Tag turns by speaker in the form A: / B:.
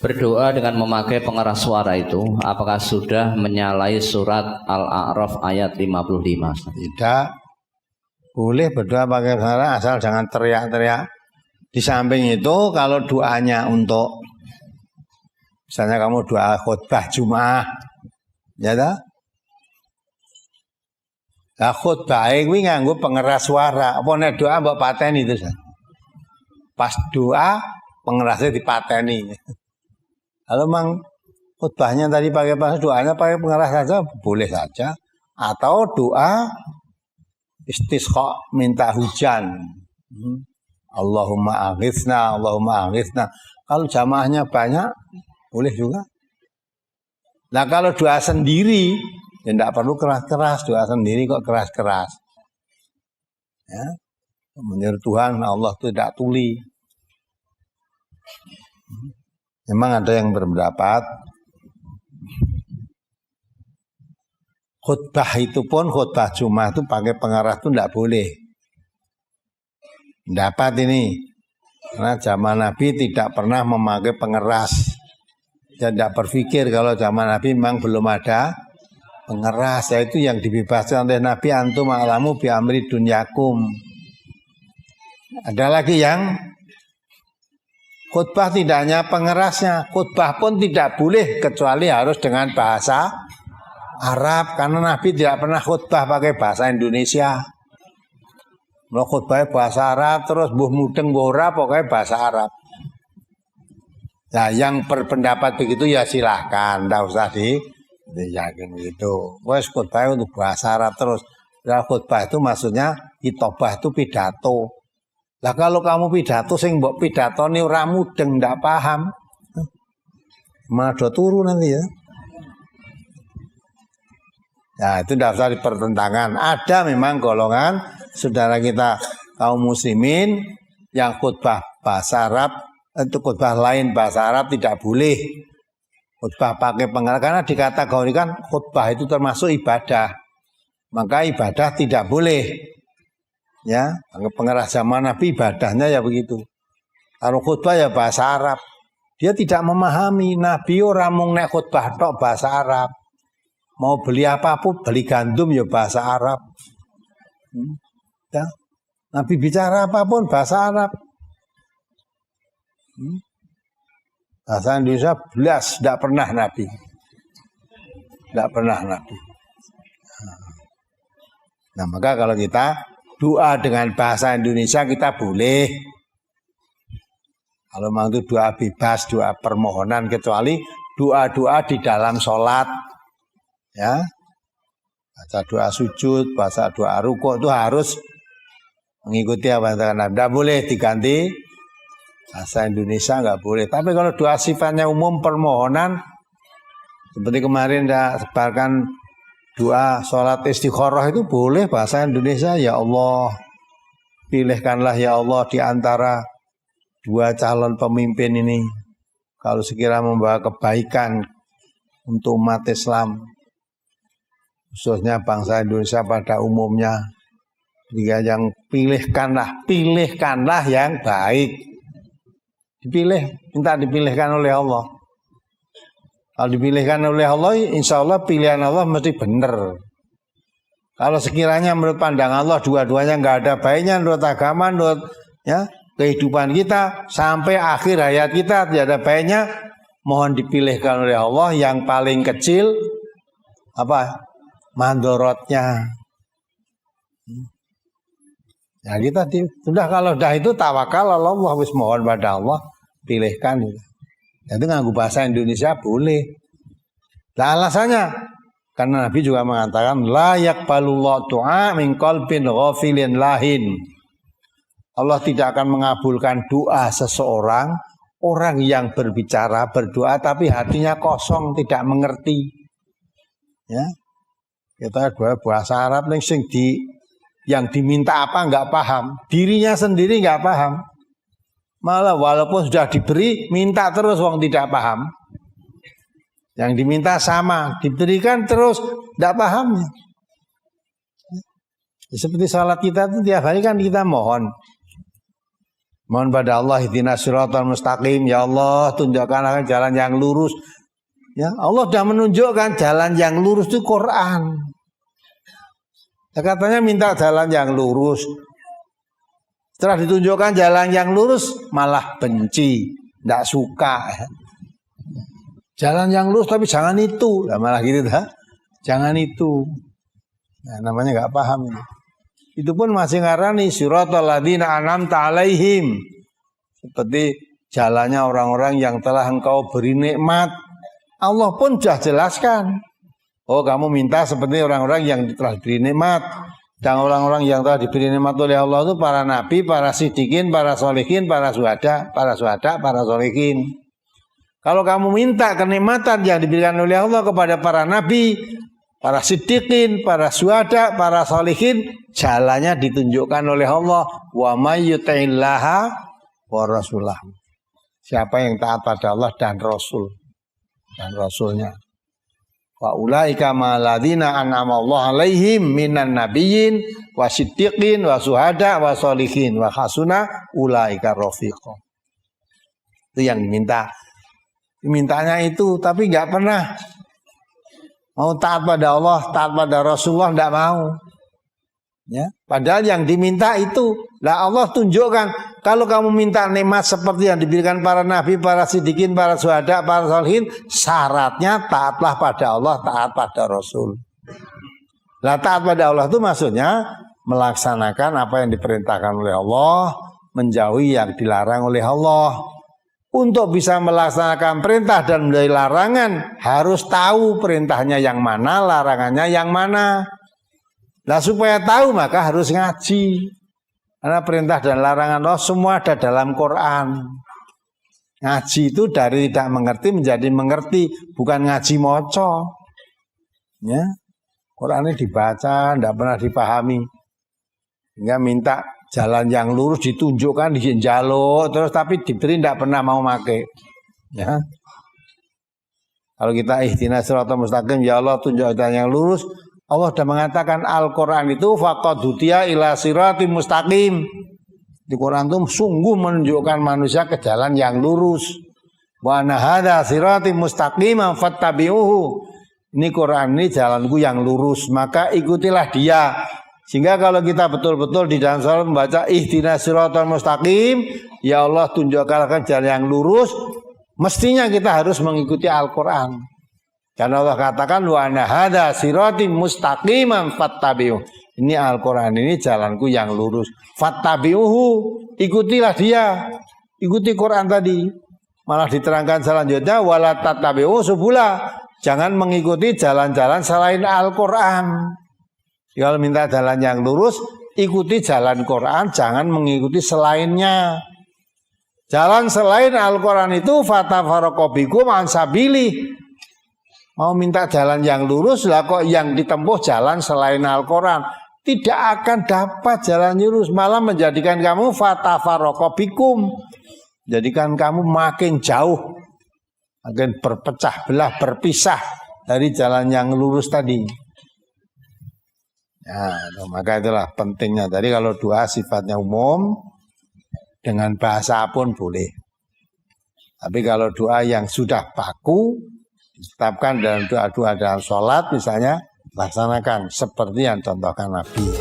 A: berdoa dengan memakai pengeras suara itu apakah sudah menyalahi surat Al-A'raf ayat 55?
B: Tidak. Boleh berdoa pakai suara asal jangan teriak-teriak. Di samping itu kalau doanya untuk misalnya kamu doa khutbah Jumat, ya dah. Lah khutbah kuwi nganggo pengeras suara. Apa nek doa mbok pateni itu. Pas doa pengerasnya dipateni. Kalau memang khutbahnya tadi pakai pas doanya pakai pengeras saja boleh saja. Atau doa istisqa minta hujan. Allahumma aghithna, Allahumma aghithna. Kalau jamaahnya banyak boleh juga. Nah kalau doa sendiri ya tidak perlu keras-keras, doa sendiri kok keras-keras. Ya. Menurut Tuhan Allah itu tidak tuli. Memang ada yang berpendapat khutbah itu pun khutbah Jumat itu pakai pengeras itu tidak boleh. Dapat ini karena zaman Nabi tidak pernah memakai pengeras. Saya tidak berpikir kalau zaman Nabi memang belum ada pengeras, yaitu yang dibebaskan oleh Nabi antum a'lamu bi amri dunyakum. Ada lagi yang khutbah tidak hanya pengerasnya, khutbah pun tidak boleh kecuali harus dengan bahasa Arab karena Nabi tidak pernah khutbah pakai bahasa Indonesia. Mau khutbah bahasa Arab terus mbuh mudeng mbuh ora pokoknya bahasa Arab. Nah, yang berpendapat begitu ya silahkan, tidak usah yakin begitu. Wes khutbah untuk bahasa Arab terus. Nah, khutbah itu maksudnya hitobah itu pidato. Lah kalau kamu pidato sing mbok pidatone ora mudeng ndak paham. Mado turu nanti ya. Nah, itu tidak usah dipertentangkan. Ada memang golongan saudara kita kaum muslimin yang khutbah bahasa Arab itu khutbah lain bahasa Arab tidak boleh. Khutbah pakai pengeras karena dikategorikan khutbah itu termasuk ibadah. Maka ibadah tidak boleh. Ya, pengeras zaman Nabi ibadahnya ya begitu. Kalau khutbah ya bahasa Arab. Dia tidak memahami Nabi ora mung nek khutbah tok bahasa Arab. Mau beli apapun, beli gandum ya bahasa Arab. Ya. Nabi bicara apapun bahasa Arab. Bahasa Indonesia belas tidak pernah Nabi. Tidak pernah Nabi. Nah, maka kalau kita doa dengan bahasa Indonesia kita boleh. Kalau memang itu doa bebas, doa permohonan kecuali doa-doa di dalam sholat. Ya. Baca doa sujud, baca doa rukuk itu harus mengikuti apa yang terkena. Tidak boleh diganti bahasa Indonesia nggak boleh. Tapi kalau doa sifatnya umum permohonan seperti kemarin saya sebarkan doa sholat istikharah itu boleh bahasa Indonesia. Ya Allah, pilihkanlah ya Allah di antara dua calon pemimpin ini kalau sekiranya membawa kebaikan untuk umat Islam khususnya bangsa Indonesia pada umumnya. Jika yang pilihkanlah yang baik. Dipilih, minta dipilihkan oleh Allah. Kalau dipilihkan oleh Allah, insya Allah pilihan Allah mesti benar. Kalau sekiranya menurut pandang Allah dua-duanya nggak ada baiknya, menurut agama, menurut ya kehidupan kita sampai akhir hayat kita tidak ada baiknya, mohon dipilihkan oleh Allah yang paling kecil apa mandorotnya. Ya kita sudah kalau dah itu tawakal Allah, habis mohon pada Allah pilihkan. Itu nganggo bahasa Indonesia boleh. Nah alasannya karena Nabi juga mengatakan la yaqbalullahu du'a min qalbin ghafilin lahin. Allah tidak akan mengabulkan doa seseorang orang yang berbicara berdoa tapi hatinya kosong tidak mengerti. Ya. Kita bahasa Arab yang diminta apa nggak paham, dirinya sendiri nggak paham. Malah walaupun sudah diberi, minta terus wong tidak paham. Yang diminta sama, diberikan terus tidak paham. Seperti salat kita itu tiap hari kan kita mohon. Mohon pada Allah ihdinas siratal mustaqim, ya Allah tunjukkan jalan yang lurus. Ya, Allah sudah menunjukkan jalan yang lurus itu Quran. Ya, katanya minta jalan yang lurus. Setelah ditunjukkan jalan yang lurus malah benci, tidak suka. Jalan yang lurus tapi jangan itu, nah, malah gitu dah. Jangan itu. Nah, namanya nggak paham ini. Itu pun masih ngarani siratal ladzina an'amta alaihim. Seperti jalannya orang-orang yang telah engkau beri nikmat. Allah pun sudah jelaskan. Oh, kamu minta seperti orang-orang yang telah diberi nikmat. Dan orang-orang yang telah diberi nikmat oleh Allah itu para nabi, para siddiqin, para sholihin, para syuhada, para sholihin. Kalau kamu minta kenikmatan yang diberikan oleh Allah kepada para nabi, para siddiqin, para syuhada, para sholihin, jalannya ditunjukkan oleh Allah. Wa may yuti'illaha wa rasulah. Siapa yang taat pada Allah dan Rasulnya. Wa ulaika ma'alladzina an'ama Allah alaihim minan nabiyyin wa siddiqin wa syuhada wa sholihin wa hasuna ulaika rafiqa. Itu yang diminta. Mintanya itu, tapi nggak pernah mau taat pada Allah, taat pada Rasulullah, tidak mau. Ya, padahal yang diminta itu, lah Allah tunjukkan kalau kamu minta nikmat seperti yang diberikan para nabi, para siddiqin, para syuhada, para sholihin, syaratnya taatlah pada Allah, taat pada Rasul. Lah taat pada Allah itu maksudnya melaksanakan apa yang diperintahkan oleh Allah, menjauhi yang dilarang oleh Allah. Untuk bisa melaksanakan perintah dan menjauhi larangan harus tahu perintahnya yang mana, larangannya yang mana. Nah, supaya tahu maka harus ngaji. Karena perintah dan larangan Allah semua ada dalam Quran. Ngaji itu dari tidak mengerti menjadi mengerti, bukan ngaji moco. Ya. Qurannya dibaca, tidak pernah dipahami. Hingga minta jalan yang lurus ditunjukkan, dijaluk, terus tapi diberi tidak pernah mau make. Ya. Kalau kita ihdinas siratal mustaqim, ya Allah tunjukkan jalan yang lurus. Allah sudah mengatakan Al-Quran itu faqad hudiya ila siratim mustaqim. Di Quran itu sungguh menunjukkan manusia ke jalan yang lurus. Wa anna hadza siratim mustaqiman fattabi'uhu. Ini Quran ini jalanku yang lurus, maka ikutilah dia. Sehingga kalau kita betul-betul di dalam salat membaca ihdinas siratal mustaqim, ya Allah tunjukkan jalan yang lurus, mestinya kita harus mengikuti Al-Quran. Karena Allah katakan wa anna hadza siratim mustaqiman fattabi'uhu. Ini Al-Quran ini jalanku yang lurus. Fattabi'uhu, ikutilah dia. Ikuti Quran tadi. Malah diterangkan selanjutnya wala tattabi'u subula. Jangan mengikuti jalan-jalan selain Al-Quran. Kalau minta jalan yang lurus, ikuti jalan Quran, jangan mengikuti selainnya. Jalan selain Al-Quran itu fatafarraqu bikum an sabili. Mau minta jalan yang lurus, lah kok yang ditempuh jalan selain Al-Quran. Tidak akan dapat jalan lurus, malah menjadikan kamu fatafarraqu bikum. Jadikan kamu makin jauh, makin berpecah belah, berpisah dari jalan yang lurus tadi. Ya, maka itulah pentingnya. Tadi kalau doa sifatnya umum, dengan bahasa pun boleh. Tapi kalau doa yang sudah baku, ditetapkan dalam doa-doa dalam sholat misalnya, laksanakan seperti yang contohkan Nabi.